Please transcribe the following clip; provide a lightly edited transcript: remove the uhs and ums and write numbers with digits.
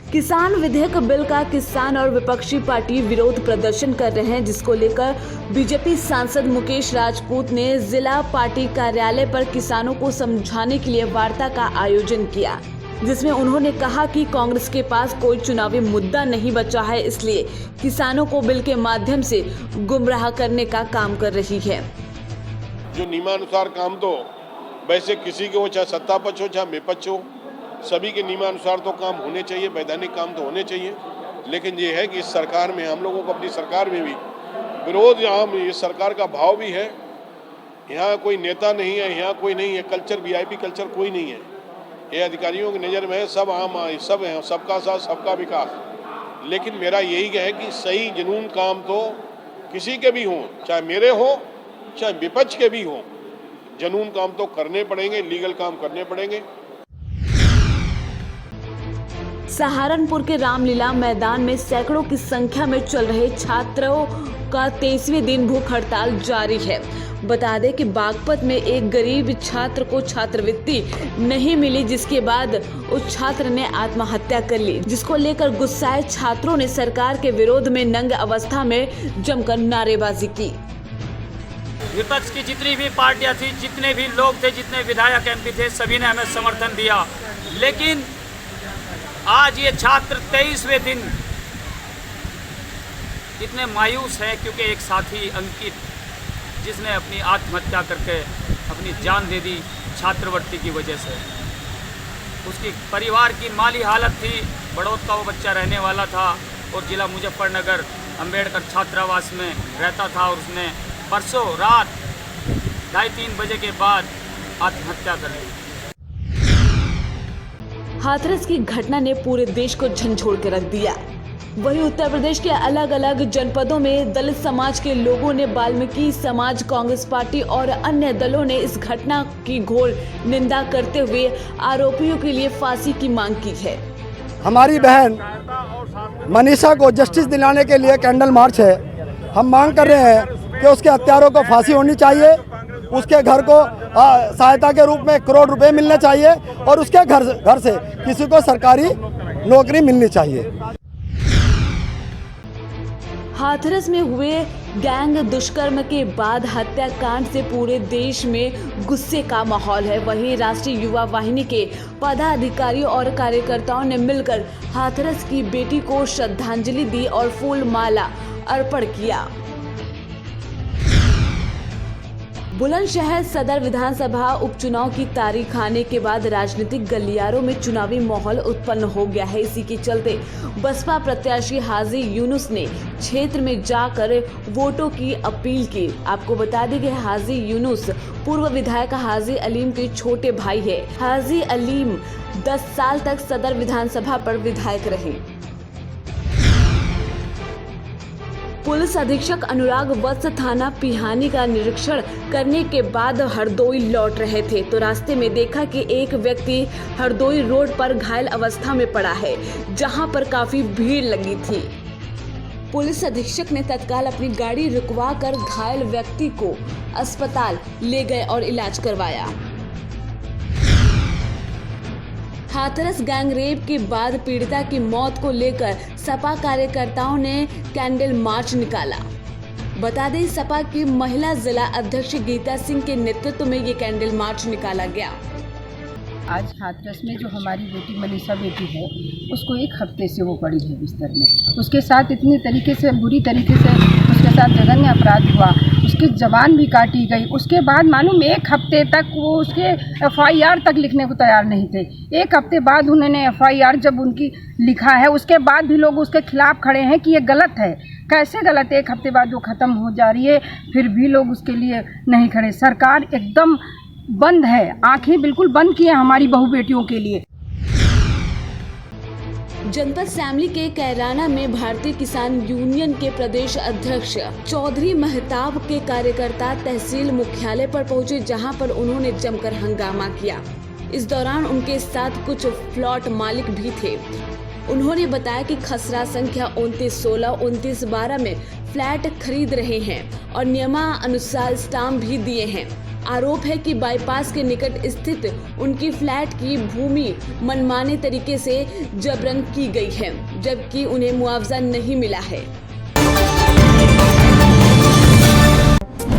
किसान विधेयक बिल का किसान और विपक्षी पार्टी विरोध प्रदर्शन कर रहे हैं, जिसको लेकर बीजेपी सांसद मुकेश राजपूत ने जिला पार्टी कार्यालय पर किसानों को समझाने के लिए वार्ता का आयोजन किया, जिसमें उन्होंने कहा कि कांग्रेस के पास कोई चुनावी मुद्दा नहीं बचा है, इसलिए किसानों को बिल के माध्यम से गुमराह करने का काम कर रही है। जो नियमानुसार काम तो वैसे किसी के हो, चाहे सत्ता पक्ष हो चाहे विपक्ष हो, सभी के नियमानुसार तो काम होने चाहिए, वैधानिक काम तो होने चाहिए। लेकिन ये है कि इस सरकार में हम लोगों को अपनी सरकार में भी विरोध, यहाँ इस सरकार का भाव भी है। यहाँ कोई नेता नहीं है, यहाँ कोई नहीं है, कल्चर वीआईपी कल्चर कोई नहीं है। ये अधिकारियों की नज़र में है, सब आम सब है, सबका साथ सबका विकास। लेकिन मेरा यही है कि सही जुनून काम तो किसी के भी हों, चाहे मेरे हों चाहे विपक्ष के भी हों, जुनून काम तो करने पड़ेंगे, लीगल काम करने पड़ेंगे। सहारनपुर के रामलीला मैदान में सैकड़ों की संख्या में चल रहे छात्रों का 23वें दिन भूख हड़ताल जारी है। बता दें कि बागपत में एक गरीब छात्र को छात्रवृत्ति नहीं मिली, जिसके बाद उस छात्र ने आत्महत्या कर ली, जिसको लेकर गुस्साए छात्रों ने सरकार के विरोध में नंगे अवस्था में जमकर नारेबाजी की। विपक्ष की जितनी भी पार्टियां थी, जितने भी लोग थे, जितने विधायक एमपी थे, सभी ने हमें समर्थन दिया। लेकिन आज ये छात्र 23वें दिन इतने मायूस हैं क्योंकि एक साथी अंकित, जिसने अपनी आत्महत्या करके अपनी जान दे दी छात्रवृत्ति की वजह से। उसकी परिवार की माली हालत थी, बड़ौद का वो बच्चा रहने वाला था और जिला मुजफ्फरनगर अंबेडकर छात्रावास में रहता था, और उसने परसों रात 2:30-3 बजे के बाद आत्महत्या कर ली। हाथरस की घटना ने पूरे देश को झंझोड़ के रख दिया। वहीं उत्तर प्रदेश के अलग अलग जनपदों में दलित समाज के लोगों ने वाल्मीकि समाज, कांग्रेस पार्टी और अन्य दलों ने इस घटना की घोर निंदा करते हुए आरोपियों के लिए फांसी की मांग की है। हमारी बहन मनीषा को जस्टिस दिलाने के लिए कैंडल मार्च है। हम मांग कर रहे हैं कि उसके हत्यारों को फांसी होनी चाहिए, उसके घर को सहायता के रूप में 1 करोड़ रुपए मिलने चाहिए और उसके घर से किसी को सरकारी नौकरी मिलनी चाहिए। हाथरस में हुए गैंग दुष्कर्म के बाद हत्याकांड से पूरे देश में गुस्से का माहौल है। वहीं राष्ट्रीय युवा वाहिनी के पदाधिकारियों और कार्यकर्ताओं ने मिलकर हाथरस की बेटी को श्रद्धांजलि दी और फूल माला अर्पण किया। बुलंदशहर सदर विधानसभा उपचुनाव की तारीख आने के बाद राजनीतिक गलियारों में चुनावी माहौल उत्पन्न हो गया है। इसी के चलते बसपा प्रत्याशी हाजी यूनुस ने क्षेत्र में जाकर वोटों की अपील की। आपको बता दें कि हाजी यूनुस पूर्व विधायक हाजी अलीम के छोटे भाई है। हाजी अलीम 10 साल तक सदर विधानसभा पर विधायक रहे। पुलिस अधीक्षक अनुराग वत्स थाना पिहानी का निरीक्षण करने के बाद हरदोई लौट रहे थे तो रास्ते में देखा कि एक व्यक्ति हरदोई रोड पर घायल अवस्था में पड़ा है, जहां पर काफी भीड़ लगी थी। पुलिस अधीक्षक ने तत्काल अपनी गाड़ी रुकवा कर घायल व्यक्ति को अस्पताल ले गए और इलाज करवाया। हाथरस गैंगरेप के बाद पीड़िता की मौत को लेकर सपा कार्यकर्ताओं ने कैंडल मार्च निकाला। बता दें, सपा की महिला जिला अध्यक्ष गीता सिंह के नेतृत्व में ये कैंडल मार्च निकाला गया। आज हाथरस में जो हमारी बेटी मनीषा बेटी है, उसको 1 हफ्ते से वो पड़ी है बिस्तर में। उसके साथ इतनी तरीके से बुरी तरीके से उसके साथ जघन्य अपराध हुआ, उसकी ज़बान भी काटी गई। उसके बाद मालूम 1 हफ्ते तक वो उसके FIR तक लिखने को तैयार नहीं थे। 1 हफ्ते बाद उन्होंने FIR जब उनकी लिखा है, उसके बाद भी लोग उसके खिलाफ खड़े हैं कि ये गलत है। कैसे गलत है? 1 हफ्ते बाद वो ख़त्म हो जा रही है, फिर भी लोग उसके लिए नहीं खड़े। सरकार एकदम बंद है, आंखें बिल्कुल बंद की है हमारी बहू बेटियों के लिए। जनपद शामली के कैराना में भारतीय किसान यूनियन के प्रदेश अध्यक्ष चौधरी महताब के कार्यकर्ता तहसील मुख्यालय पर पहुंचे, जहां पर उन्होंने जमकर हंगामा किया। इस दौरान उनके साथ कुछ प्लॉट मालिक भी थे। उन्होंने बताया कि खसरा संख्या 2916, 2912 में फ्लैट खरीद रहे हैं और नियमानुसार स्टाम्प भी दिए हैं। आरोप है कि बाईपास के निकट स्थित उनकी फ्लैट की भूमि मनमाने तरीके से जबरन की गई है, जबकि उन्हें मुआवजा नहीं मिला है।